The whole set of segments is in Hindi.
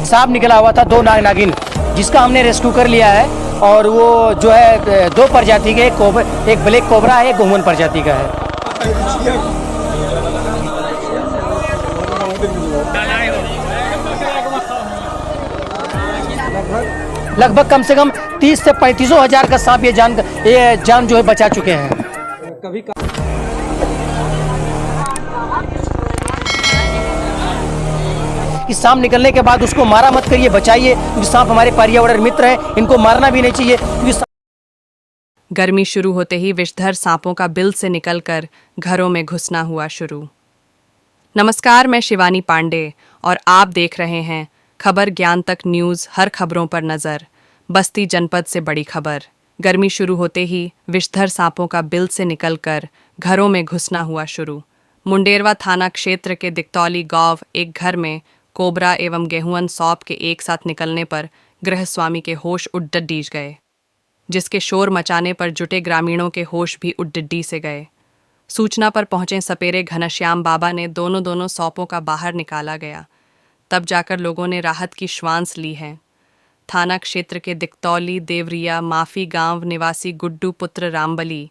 सांप निकला हुआ था, 2 नाग नागिन, जिसका हमने रेस्क्यू कर लिया है। और वो जो है 2 प्रजाति के, एक ब्लैक कोबरा है, एक गोमन प्रजाति का है। लगभग कम से कम 30 से 35 हज़ार का सांप ये जान जो है बचा चुके हैं। कभी कि सांप निकलने के बाद उसको मारा मत करिए, बचाइए, क्योंकि सांप हमारे पर्यावरण मित्र हैं, इनको मारना भी नहीं चाहिए क्योंकि गर्मी शुरू होते ही विषधर सांपों का बिल से निकलकर घरों में घुसना हुआ शुरू। नमस्कार, मैं शिवानी पांडे और आप देख रहे हैं खबर ज्ञान तक न्यूज़। हर खबरों पर नज़र। बस्ती जनपद से बड़ी खबर। गर्मी शुरू होते ही विषधर सांपों का बिल से निकलकर घरों में घुसना हुआ शुरू। मुंडेरवा थाना क्षेत्र के दिक्तौली गांव एक घर में कोबरा एवं गेहुअन सौंप के एक साथ निकलने पर गृहस्वामी के होश उड्डीस गए, जिसके शोर मचाने पर जुटे ग्रामीणों के होश भी उड्डी से गए। सूचना पर पहुंचे सपेरे घनश्याम बाबा ने दोनों सौंपों का बाहर निकाला गया, तब जाकर लोगों ने राहत की श्वास ली है। थाना क्षेत्र के दिक्तौली देवरिया माफी गांव निवासी गुड्डू पुत्र रामबली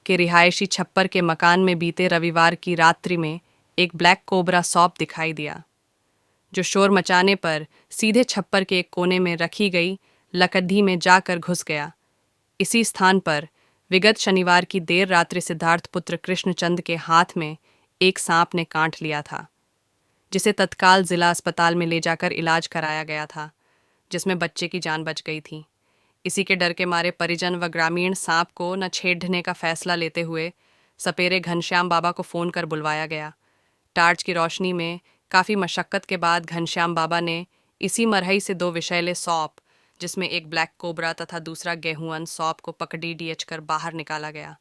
के रिहायशी छप्पर के मकान में बीते रविवार की रात्रि में एक ब्लैक कोबरा सौंप दिखाई दिया, जो शोर मचाने पर सीधे छप्पर के एक कोने में रखी गई लकड़ी में जाकर घुस गया। इसी स्थान पर विगत शनिवार की देर रात्रि सिद्धार्थ पुत्र कृष्णचंद के हाथ में एक सांप ने काट लिया था, जिसे तत्काल जिला अस्पताल में ले जाकर इलाज कराया गया था, जिसमें बच्चे की जान बच गई थी। इसी के डर के मारे परिजन व ग्रामीण सांप को न छेड़ने का फैसला लेते हुए सपेरे घनश्याम बाबा को फ़ोन कर बुलवाया गया। टार्च की रोशनी में काफ़ी मशक्क़त के बाद घनश्याम बाबा ने इसी मरहई से 2 विषैले सौंप, जिसमें एक ब्लैक कोबरा तथा दूसरा गेहुअन सौंप को पकड़ी कर बाहर निकाला गया।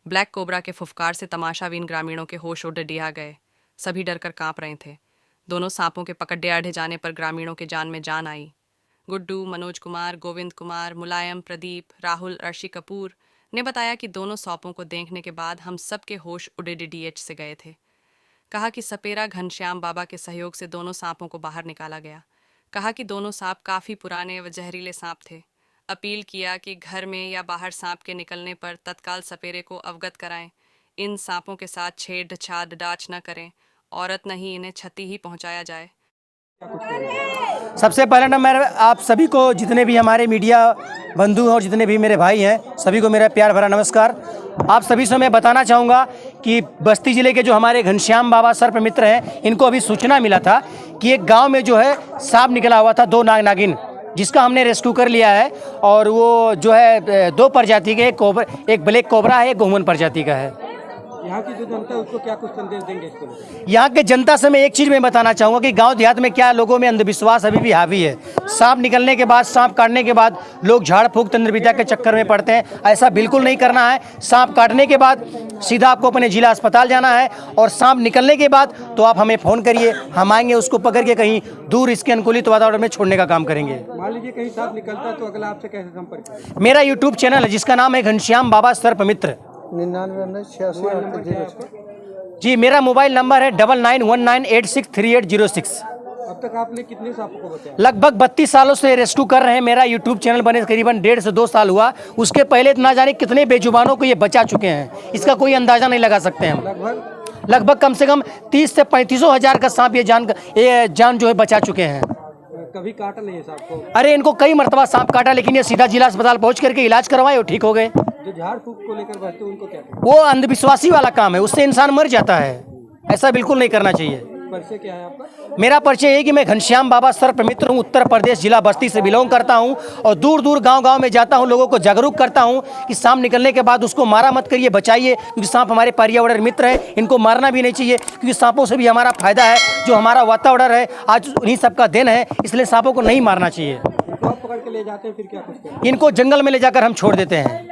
ब्लैक कोबरा के फुफकार से तमाशावीन ग्रामीणों के होश उड़ डिया गए। सभी डरकर कांप रहे थे। दोनों सांपों के पकड़े आढ़े जाने पर ग्रामीणों के जान में जान आई। गुड्डू, मनोज कुमार, गोविंद कुमार, मुलायम, प्रदीप, राहुल, ऋषि कपूर ने बताया कि दोनों सौंपों को देखने के बाद हम सब के होश उड़ीडीएच से गए थे। कहा कि सपेरा घनश्याम बाबा के सहयोग से दोनों सांपों को बाहर निकाला गया। कहा कि दोनों सांप काफ़ी पुराने व जहरीले सांप थे। अपील किया कि घर में या बाहर सांप के निकलने पर तत्काल सपेरे को अवगत कराएं। इन सांपों के साथ छेड़छाड़ डांच न करें। औरत नहीं, इन्हें क्षति ही पहुंचाया जाए। सबसे पहले ना मैं आप सभी को, जितने भी हमारे मीडिया बंधु और जितने भी मेरे भाई हैं, सभी को मेरा प्यार भरा नमस्कार। आप सभी से मैं बताना चाहूँगा कि बस्ती ज़िले के जो हमारे घनश्याम बाबा सर्प मित्र हैं, इनको अभी सूचना मिला था कि एक गांव में जो है सांप निकला हुआ था, 2 नाग नागिन, जिसका हमने रेस्क्यू कर लिया है। और वो जो है 2 प्रजाति के, एक ब्लैक कोबरा है, एक गोमन प्रजाति का है। यहाँ की जो जनता है उसको क्या कुछ संदेश देंगे इसको लेकर? यहाँ के जनता से मैं एक चीज़ मैं बताना चाहूँगा कि गांव देहात में क्या लोगों में अंधविश्वास अभी भी हावी है। सांप निकलने के बाद, सांप काटने के बाद लोग झाड़ फूंक तंत्र विद्या के चक्कर में पड़ते हैं। ऐसा बिल्कुल नहीं करना है। सांप काटने के बाद सीधा आपको अपने जिला अस्पताल जाना है, और सांप निकलने के बाद तो आप हमें फ़ोन करिए, हम आएंगे उसको पकड़ के कहीं दूर इसके अनुकूलित वातावरण में छोड़ने का काम करेंगे। मान लीजिए कहीं सांप निकलता है तो अगला आपसे कैसे संपर्क करें? मेरा यूट्यूब चैनल है जिसका नाम है घनश्याम बाबा सर्प मित्र। 9986 जी, मेरा मोबाइल नंबर है 9919863806। अब तक आपने कितने सांपों को बचाया? लगभग 32 सालों से रेस्क्यू कर रहे हैं। मेरा यूट्यूब चैनल बने करीबन 1.5 से 2 साल हुआ। उसके पहले ना जाने कितने बेजुबानों को ये बचा चुके हैं, इसका कोई अंदाजा नहीं लगा सकते हम। लगभग कम से कम 30 से 35 हज़ार का सांप ये जान जो है बचा चुके हैं। कभी काटा नहीं है सांप को? अरे इनको कई मरतबा सांप काटा, लेकिन ये सीधा जिला अस्पताल पहुंच करके इलाज करवाए और ठीक हो गए। जो झाड़ फूक को लेकर बचते उनको क्या करें? वो अंधविश्वासी वाला काम है, उससे इंसान मर जाता है। ऐसा बिल्कुल नहीं करना चाहिए। परिचय क्या है आपका? मेरा परिचय है कि मैं घनश्याम बाबा सर्प मित्र हूँ। उत्तर प्रदेश जिला बस्ती से बिलोंग करता हूँ और दूर दूर गांव-गांव में जाता हूँ, लोगों को जागरूक करता हूँ कि सांप निकलने के बाद उसको मारा मत करिए, बचाइए, क्योंकि सांप हमारे पर्यावरण मित्र हैं, इनको मारना भी नहीं चाहिए, क्योंकि सांपों से भी हमारा फायदा है। जो हमारा वातावरण है आज उन्हीं सबका दिन है, इसलिए सांपों को नहीं मारना चाहिए। इनको आप पकड़ के ले जाते हैं, फिर क्या कुछ करते हैं? इनको जंगल में ले जाकर हम छोड़ देते हैं।